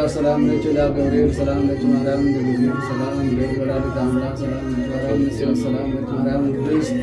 ሰላም ለች ለገብርኤል ሰላም ለች ማርያም ለገብርኤል ሰላም ለወላዲተ አምላክ ሰላም ለች ማርያም ሰላም ለች ማርያም ቅድስት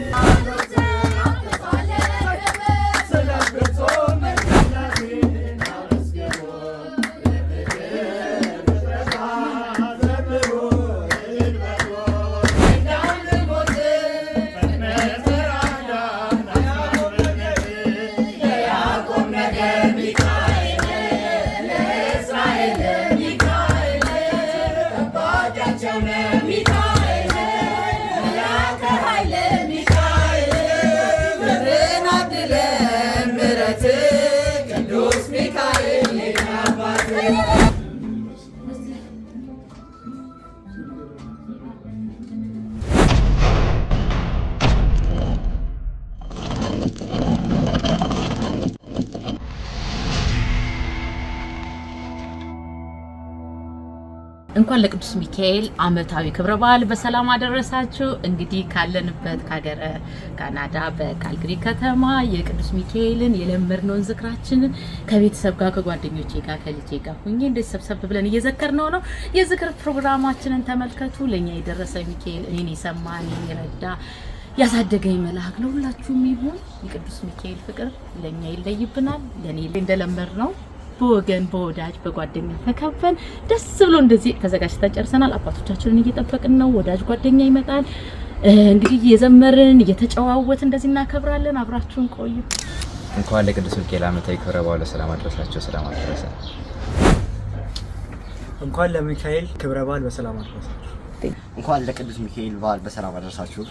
እንኳን ለቅዱስ ሚካኤል ዓመታዊ ክብረ በዓል በሰላም አደረሳችሁ። እንግዲህ ካለንበት ከሀገረ ካናዳ በካልጋሪ ከተማ የቅዱስ ሚካኤልን የለመድነውን ዝክራችንን ከቤተሰብ ጋር ከጓደኞቼ ጋር ከልጄ ጋር ሆኜ እንደዚህ ሰብሰብ ብለን እየዘከርነው ነው። የዝክር ፕሮግራማችንን ተመልከቱ። ለኛ የደረሰ ሚካኤል እኔን የሰማ እኔን የረዳ ያሳደገኝ መልአክ ነው። ሁላችሁም ይሁን የቅዱስ ሚካኤል ፍቅር ለኛ ይለይብናል። ለኔ እንደለመድነው በወገን በወዳጅ በጓደኛ ተከፈን ደስ ብሎ እንደዚህ ተዘጋጅተን ጨርሰናል። አባቶቻችንን እየጠበቅን ነው። ወዳጅ ጓደኛ ይመጣል። እንግዲህ እየዘመርን እየተጨዋወትን እንደዚህ እናከብራለን። አብራችሁን ቆዩ። እንኳን ለቅዱስ ሚካኤል ዓመታዊ ክብረ በዓል በሰላም አደረሳችሁ። ሰላም አደረሰን። እንኳን ለሚካኤል ክብረ በዓል በሰላም አደረሳችሁ። እንኳን ለቅዱስ ሚካኤል በዓል በሰላም አደረሳችሁ።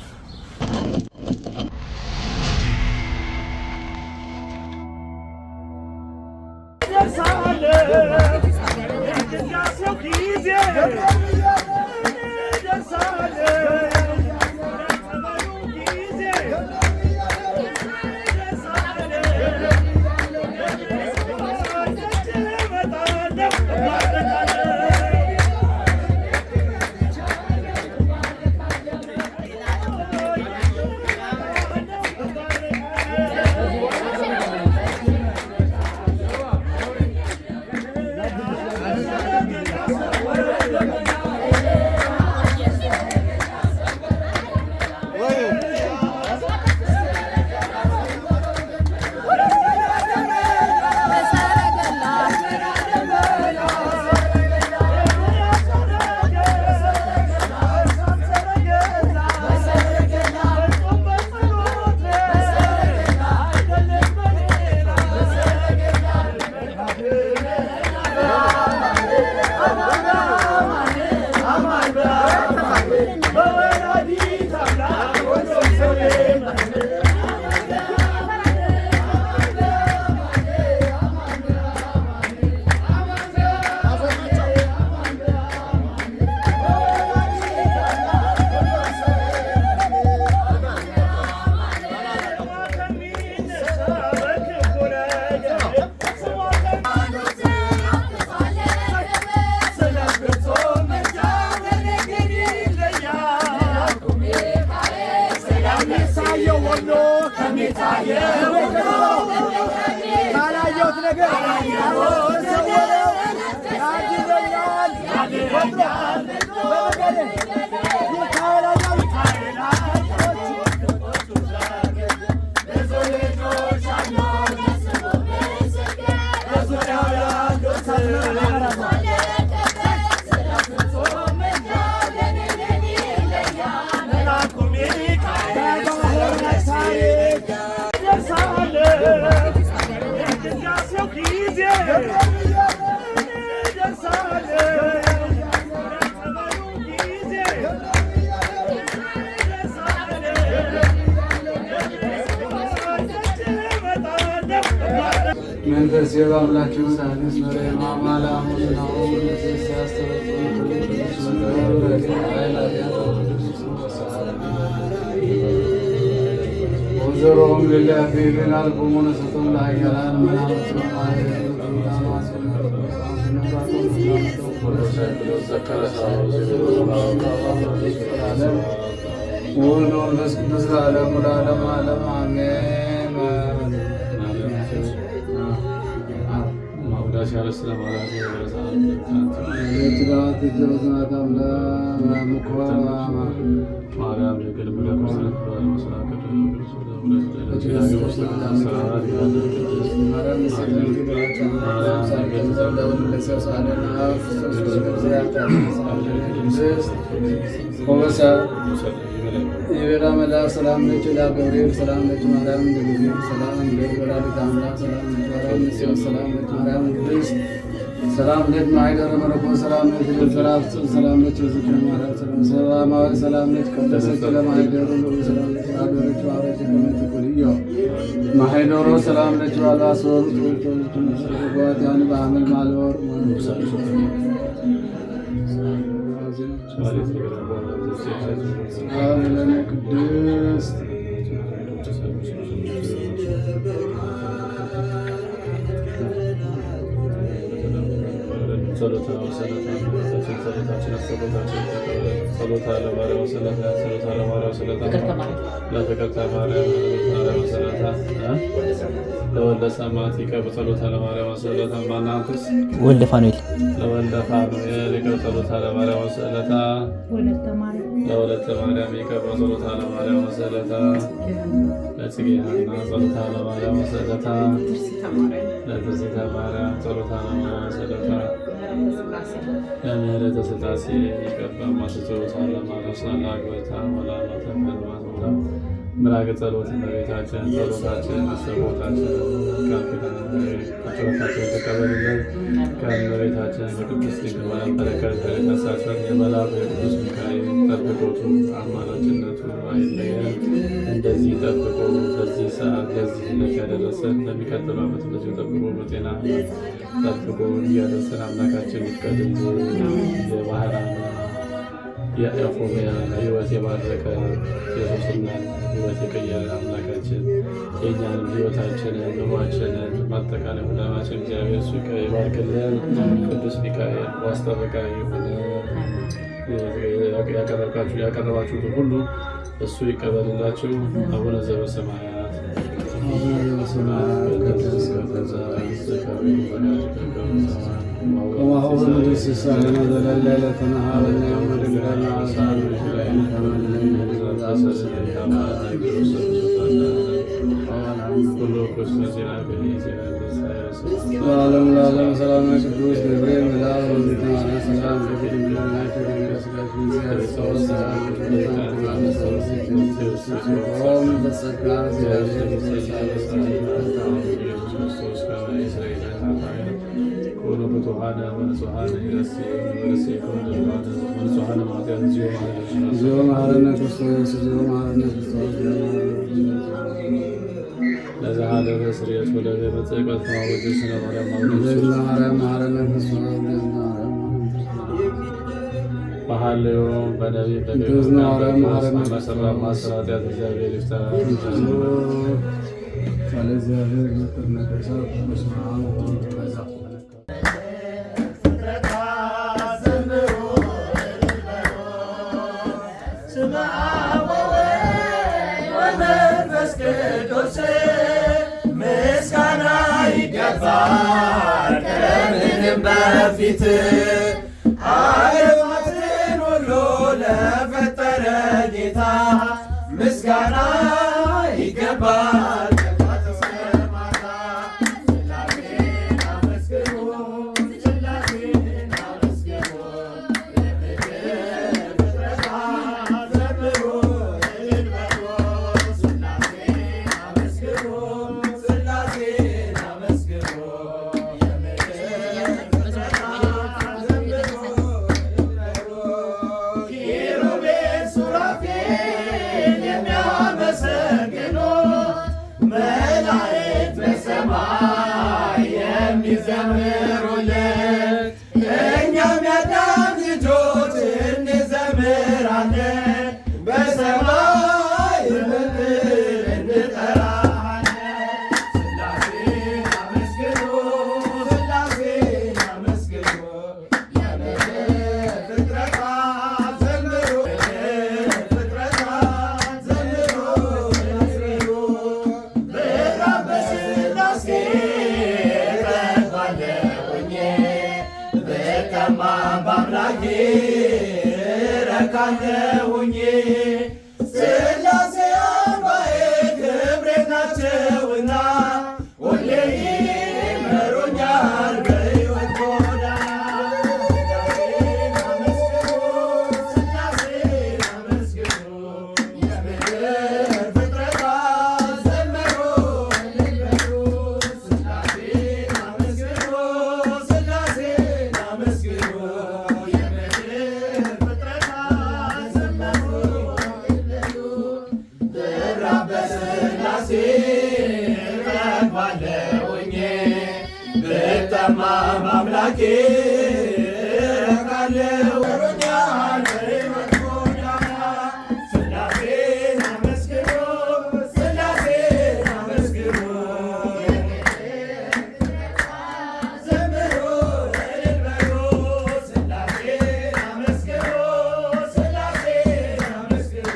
መንፈስ የባምላችሁ ሳንስ መሬማ ማላሙና ወዘሮም ለላፊብን አልቁሙን ሰቶም ላይገራን ምናምን ወወልድ ወመንፈስ ቅዱስ ለዓለሙ ለዓለሙ ዓለም አሜን። የቤራ መልአክ ሰላም ነች ለገብርኤል ሰላም ነች ማርያም እንደዚህ ሰላም ለወላዲተ አምላክ ሰላም ነች ማርያም ሰላም ነች ማርያም ቅድስት ሰላም ነች ማኅደረ መለኮት ሰላም ነች ለዘራት ሰላም ነች ዝክረ ማርያም ሰላም ሰላማዊ ሰላም ነች ቅድስት ለማኅደረ ሰላም ነች አገረች አረች ከመት ኩልዮ ማኅደሮ ሰላም ነች ባላሶር ቶቶቶት ያን በአመል ማልወር አሜን ቅድስት ለወልደ ሰማዕት ይቀብ ጸሎተ ለማርያም ወሰለታ ማናንተስ ወልደ ፋኑኤል ለወልደ ፋኑኤል ይቀብ ጸሎተ ለማርያም ወሰለታ ለወለተ ማርያም ይቀብ ጸሎተ ለማርያም ወሰለታ ለጽጌሃና ጸሎተ ለማርያም ወሰለታ ለትርሲተ ማርያም ጸሎተ ለማርያም ወሰለታ ለምህረተ ሥላሴ ይቀብ ማስተጾታ ለማርያም ወሰለታ አግበታ ወላማተ መንማታ ምራቅ ጸሎት እመቤታችን ጸሎታችን መሰቦታችን ቃልኪዳናችን ተቀበልልን። ከእመቤታችን በቅድስት ድንግል ማርያም በረከት የተነሳችን የመልአኩ የቅዱስ ሚካኤል ጠብቆቱ አማላጅነቱ አይለየን። እንደዚህ ጠብቆ በዚህ ሰዓት ለዚህ ዕለት ያደረሰን ለሚቀጥለው ዓመት እንደዚሁ ጠብቆ በጤና ጠብቆ እያደረሰን አምላካችን ይፍቀድልን። የባህራን የአፎሚያ ሕይወት የባረከ የሶስናን ሕይወት የቀየረ አምላካችን የእኛንም ሕይወታችንን ኑሯችንን ማጠቃላይ ሁላማችን እግዚአብሔር እሱ ይባርክልን። ቅዱስ ሚካኤል ዋስጠበቃ ይሁን። ያቀረባችሁትን ሁሉ እሱ ይቀበልላችሁ። አቡነ ዘበሰማያት ከማሁን ደስሳለና ዘለለለተና ሀበና ወደግዳና አሳሉ ይችላል ለዓለም ለዓለም ሰላም ቅዱስ ገብርኤል መልአክ ወልድና ሰላም እግዚኦ መሐረነ ክርስቶስ እግዚኦ መሐረነ ክርስቶስ ለዘሃደረ ስርየት ወለደ በጽቀት ማወጅ ስለ ማርያም መሐረነ ክርስቶስ ባህልዮ በነቢይ በመሰራ ማስራት ያት እግዚአብሔር ይፍታ ካለ እግዚአብሔር መጠነቀሳ መስማማ ወዛ ምስጋና ይገባል ከምንም በፊት ዓለማትን ሁሉ ለፈጠረ ጌታ ምስጋና ይገባል። ረካለሁኝ ሥላሴ አምባዬ ክብሬ ናቸውና ሁሌ ይመሩኛል በሕይወት ጎዳና። ሥላሴን አመስግኑ የምድር ፍጥረታት ዘመሩ እልል በሉ። ሥላሴን አመስግኑ ሥላሴን አመስግኑ የምድር ፍጥረታት ዘመሩ እልል በሉ። ብራብ በሥላሴ እጠግባለሁኝ ብጠማ በአምላኬ እረካለሁ። ይመሩኛል በሕይወት ጎዳና። ሥላሴን አመስግኑ ሥላሴን አመስግኑ ዘምሩ እልል በሉ። ሥላሴን አመስግኑ ሥላሴን አመስግኑ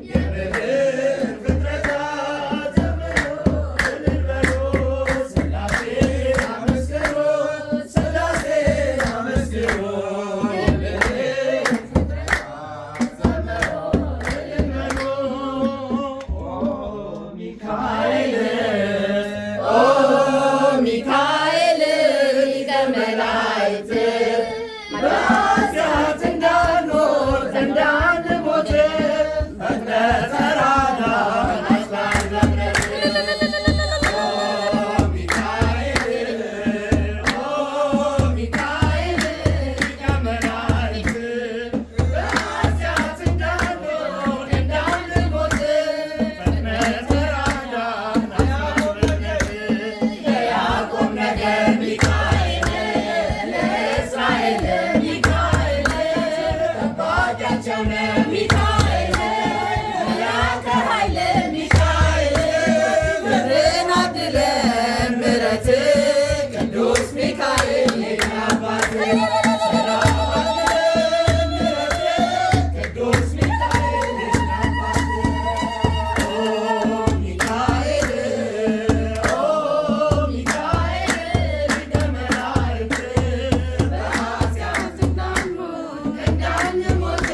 የምድር ፍጥረታት ዘምሩ እልል በሉ። ሥላሴን አመስግኑ ሥላሴን አመስግኑ የምድር ፍጥረታት ዘምሩ እልል በሉ። ኦ ሚካኤል ኦ ሚካኤል ሊቀ መላእክት በኃጢአት እንዳንኖር እንዳንሞት ፈጥነህ ተራዳን አጽናን በእምነት። ኦ ሚካኤል ኦ ሚካኤል ሊቀ መላእክት በኃጢአት እንዳንኖር እንዳንሞት ፈጥነህ ተራዳን አጽናን በእምነት። የያዕቆብ ነገድ ሚካኤል ለእስራኤል ሚካኤል ጠባቂያቸው ነህ ሚካኤል መላከ ኃይል ሚካኤል ምድርን አድለን ምሕረት ቅዱስ ሚካኤል የእኛ አባት ሰላም አድለን ምሕረት ቅዱስ ሚካኤል የእኛ አባት። ኦ ሚካኤል ኦ ሚካኤል ሊቀ መላእክት በኃጢአት እንዳንሞት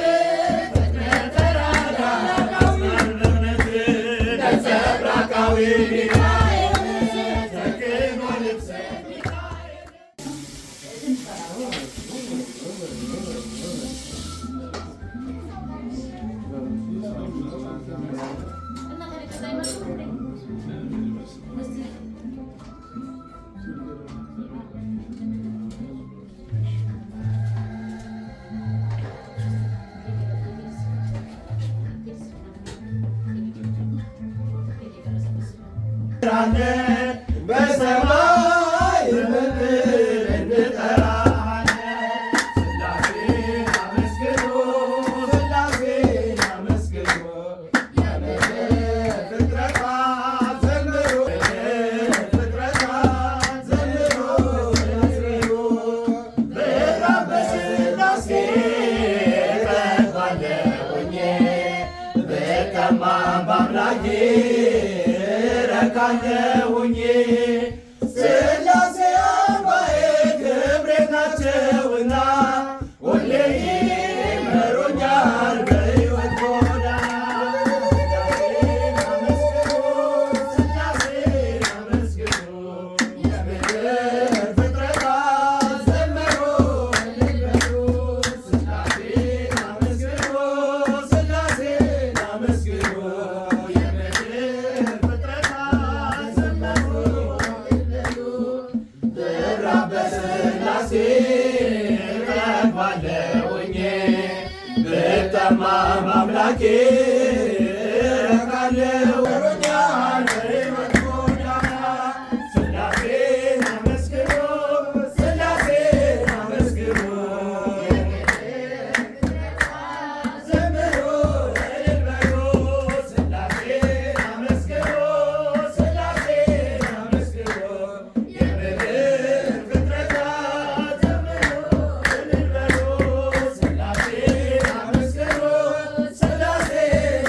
ፈጥነህ ተራዳን አጽናን በእምነት። ነጸብራቃዊ ሚካኤል ተክኖ ልብሰ ሚካኤል እንጠራለን በሰማይ በምድር እንጠራለን። ሥላሴን አመስግኑ ሥላሴን አመስግኑ የምድር ፍጥረታት ዘምሩ ፍጥረታት ዘምሩ ዘምሩ። ብራብ በሥላሴ እጠግባለሁኝ ብጠማም በአምላኬ እረካለሁኝ። ሥላሴ አምባዬ ክብሬ ናቸውና ሁሌ ይመሩኛል በሕይወት ጎዳና። ሥላሴን አመስግኑ ሥላሴን አመስግኑ የምድር ፍጥረታት ዘመሩ እልል በሉ። ሥላሴን አመስግኑ ሥላሴን አመስግኑ የምድር ፍጥረታት ዘመሩ እልል በሉ። ብራብ በሥላሴ እጠግባለሁኝ ብጠማም በአምላኬ እረካለሁ። ይመሩኛል በሕይወት ጎዳና። ሥላሴን አመስግኑ ሥላሴን አመስግኑ ዘምሩ እልል በሉ። ሥላሴን አመስግኑ ሥላሴን አመስግኑ የምድር ፍጥረታት ዘምሩ እልል በሉ። ሥላሴን አመስግኑ ሥላሴን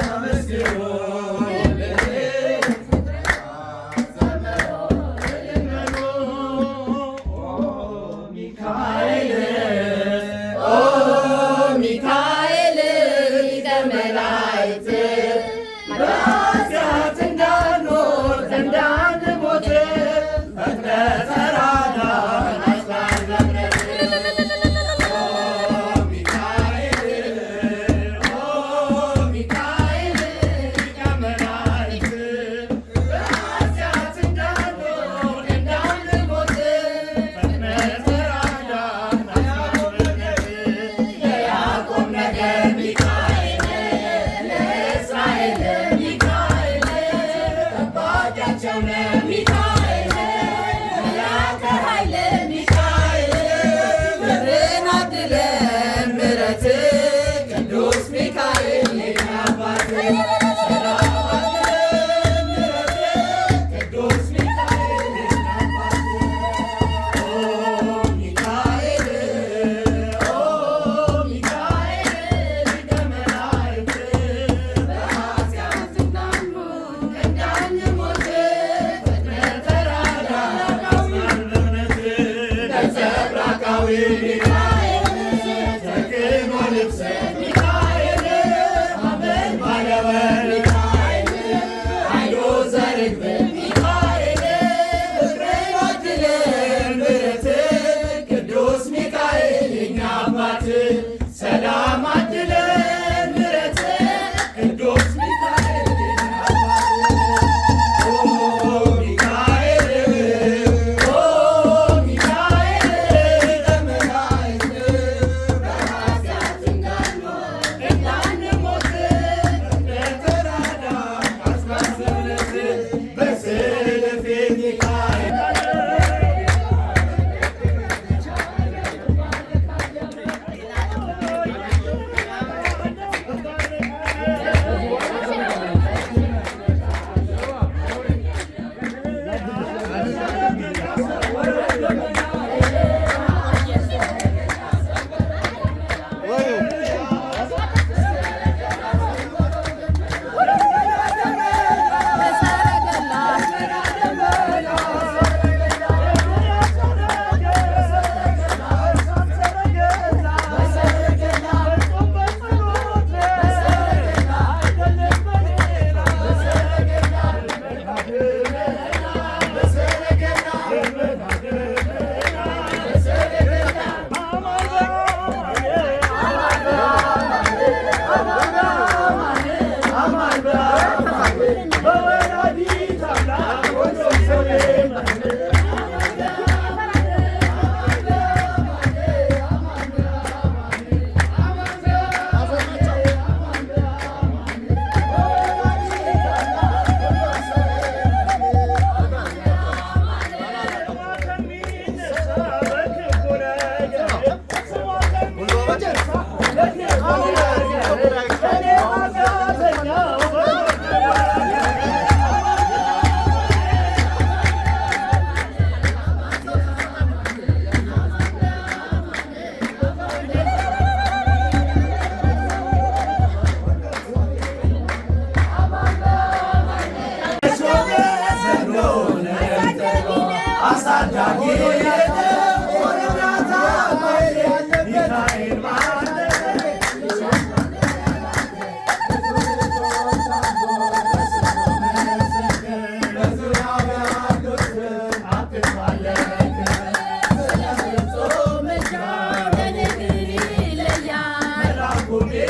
Amen.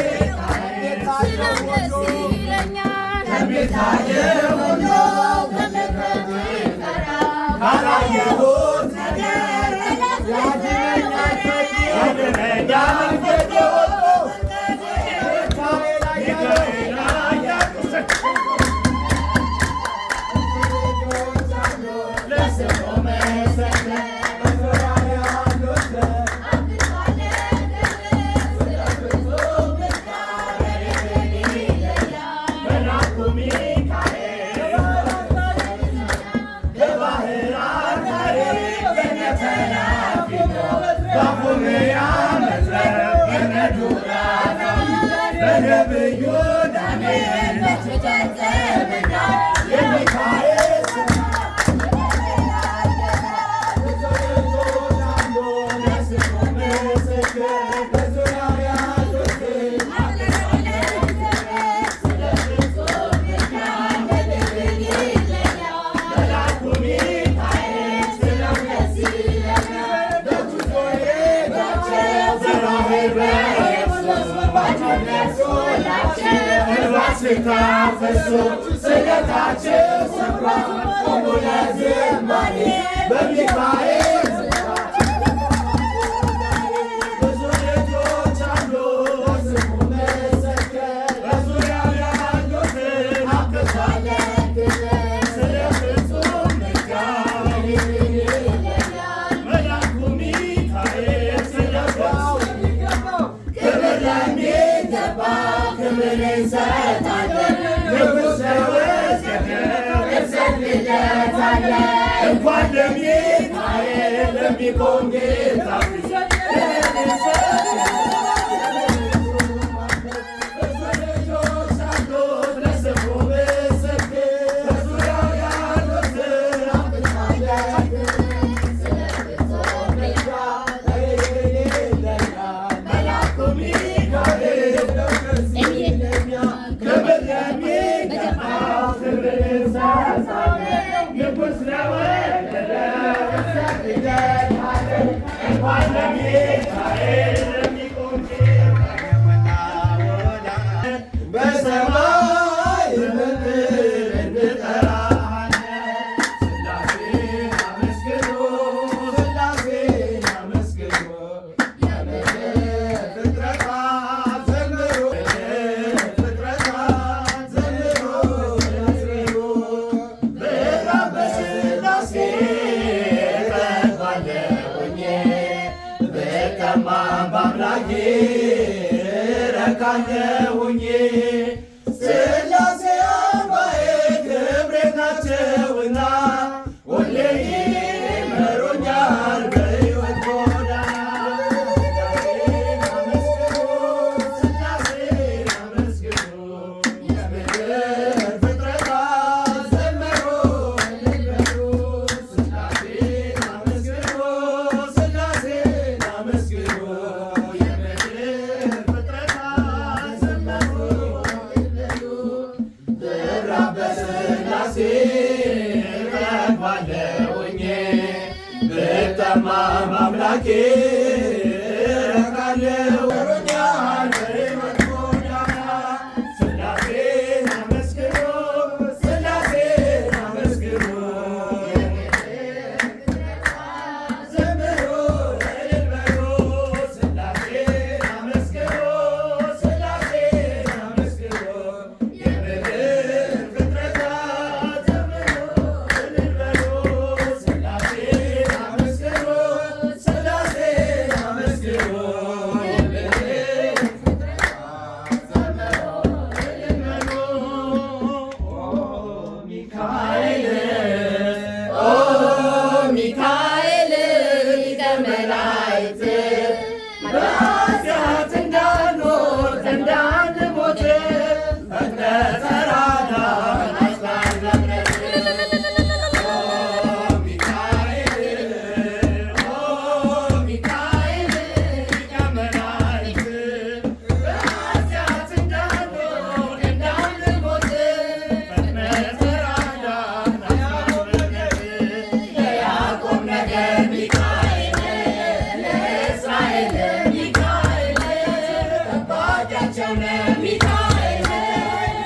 ስማቸው ነው ሚካኤል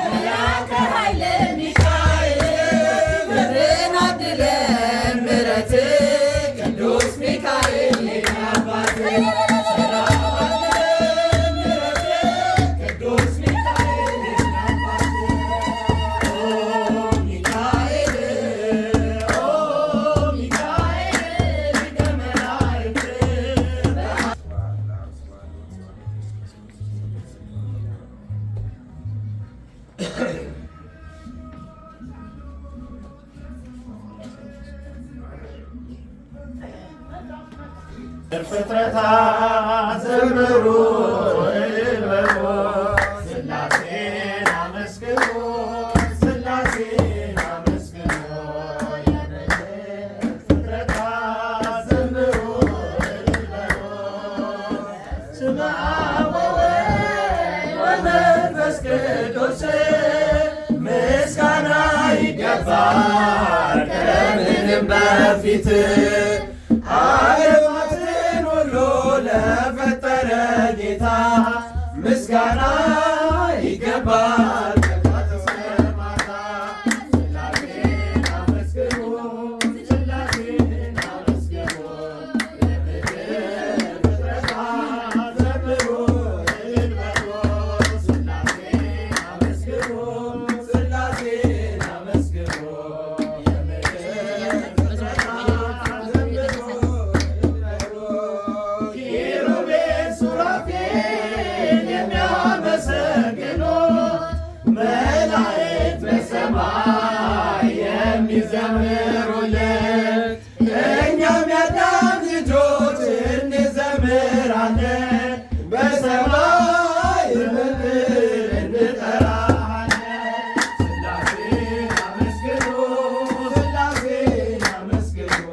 መላከ ኃይል ሚካኤል ምድርን አድለን ምሕረት ቅዱስ ሚካኤል የኛ አባት ሰላም አድለን ምሕረት ቅዱስ ሚካኤል የኛ አባት ኦ ሚካኤል ሊቀ መላእክት ፍጥረታት ዘምሩ ይበሉ ሥላሴን አመስግኑ ሥላሴን አመስግኑ ፍጥረታት ዘምሩ ይበሉ ስመ አብ ወወልድ ወመንፈስ ቅዱስ ምስጋና ይገባል ከምንም በፊት ዓለማትን ሁሉ ለፈጠረ ጌታ ምስጋና ይገባል ከጧት እስከ ማታ። ሥላሴን አመስግኑ ሥላሴን አመስግኑ የምድር ፍጥረታት ዘምሩ እልል በሉ ሥላሴን አመስግኑ ሥላሴን አመስግኑ የምድር ፍጥረታት ዘምሩ ኪሩቤል ሱራፌል የሚያመሰግኑ መላእክት በሰማይ የሚዘምሩለት እኛም የአዳም ልጆች እንዘምራለን በሰማይ በምድር እንጠራለን። ሥላሴን አመስግኑ ሥላሴን አመስግኑ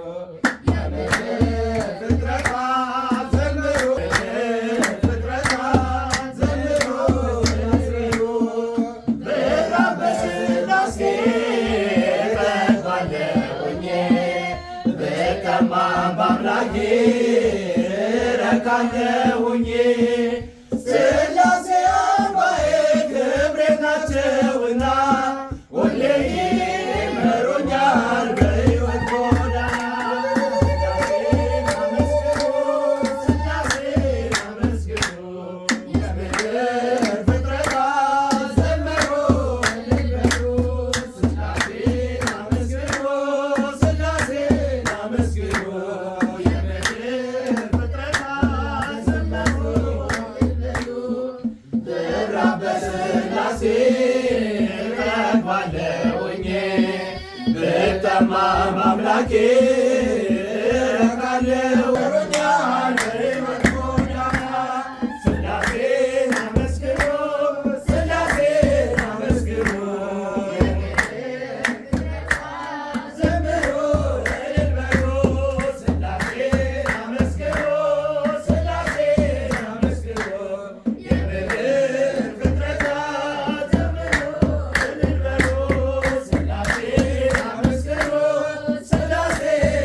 የምድር ፍጥረታት ዘምሩ ፍጥረታት ዘምሩ ዘምሩ በራብ በሥላሴ እጠግባለሁኝ ብጠማም በአምላኬ እረካለሁኝ ሥላሴ አምባዬ ክብሬ ናቸውና ሁሌ ይመሩኛል በሕይወት ጎዳና። ሥላሴን አመስግኑ ሥላሴን አመስግኑ የምድር ፍጥረታት ዘምሩ እልል በሉ ሥላሴን አመስግኑ ሥላሴን አመስግኑ የምድር ፍጥረታት ዘምሩ እልል በሉ ብራብ በሥላሴ እጠግባለሁኝ ብጠማም በአምላኬ እረካለሁ ይመሩኛል በሕይወት ጎዳና። ሥላሴን አመስግኑ ሥላሴን አመስግኑ ዘምሩ እልል በሉ ሥላሴን አመስግኑ ሥላሴን አመስግኑ የምድር ፍጥረታት ዘምሩ እልል በሉ ሥላሴን አመስግኑ ሥላሴን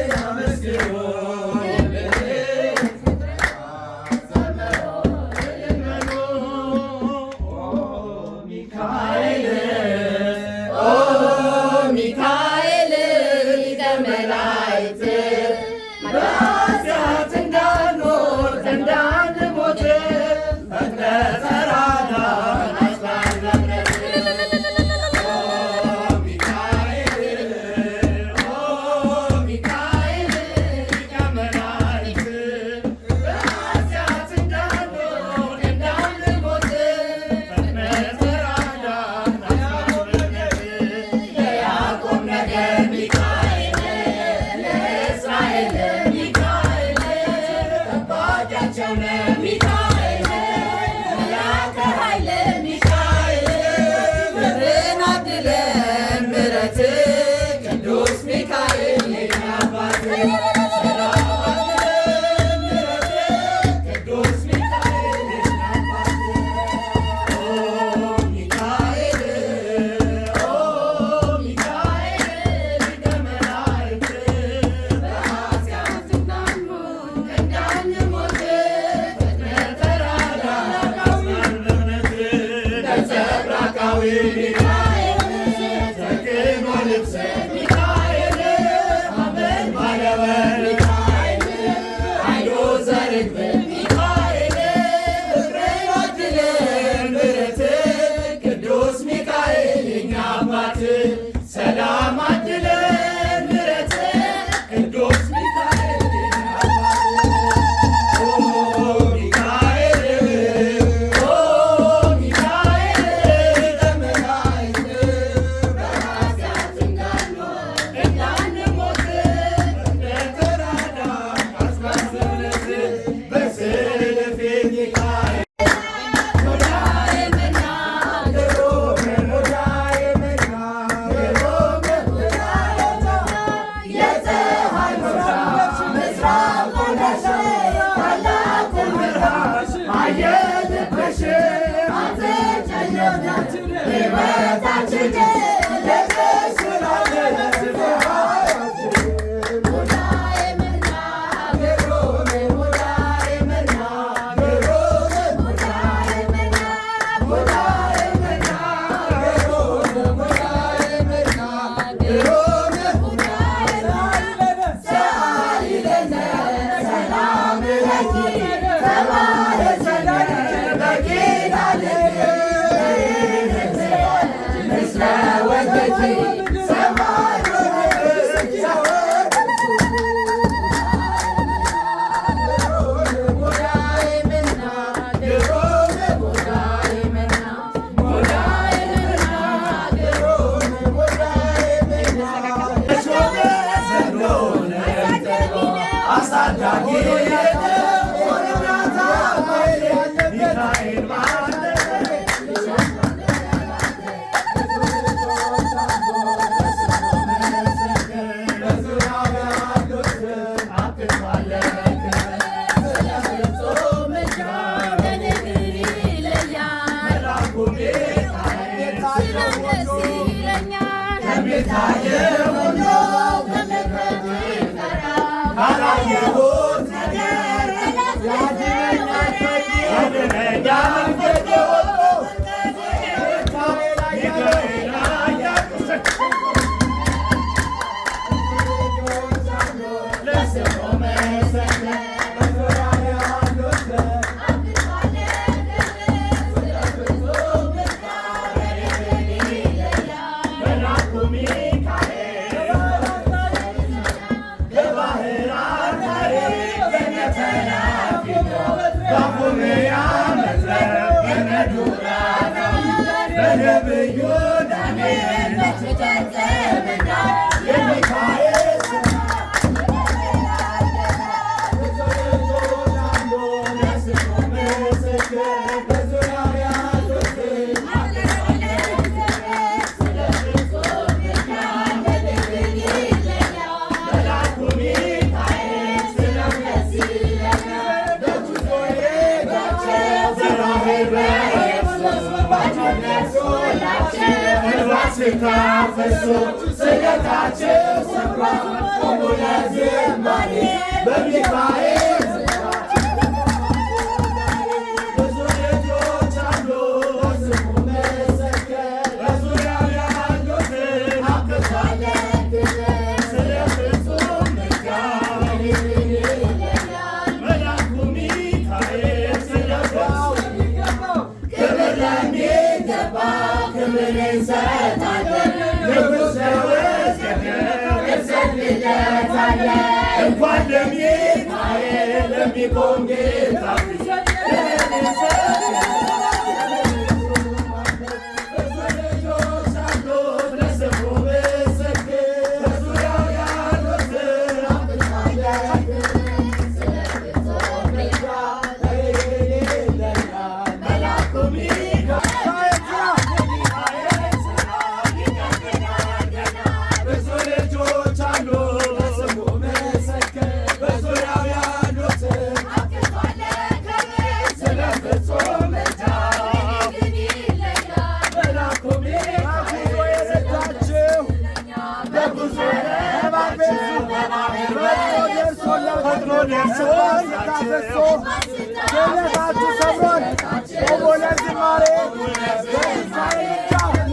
Sabron,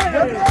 Yeah.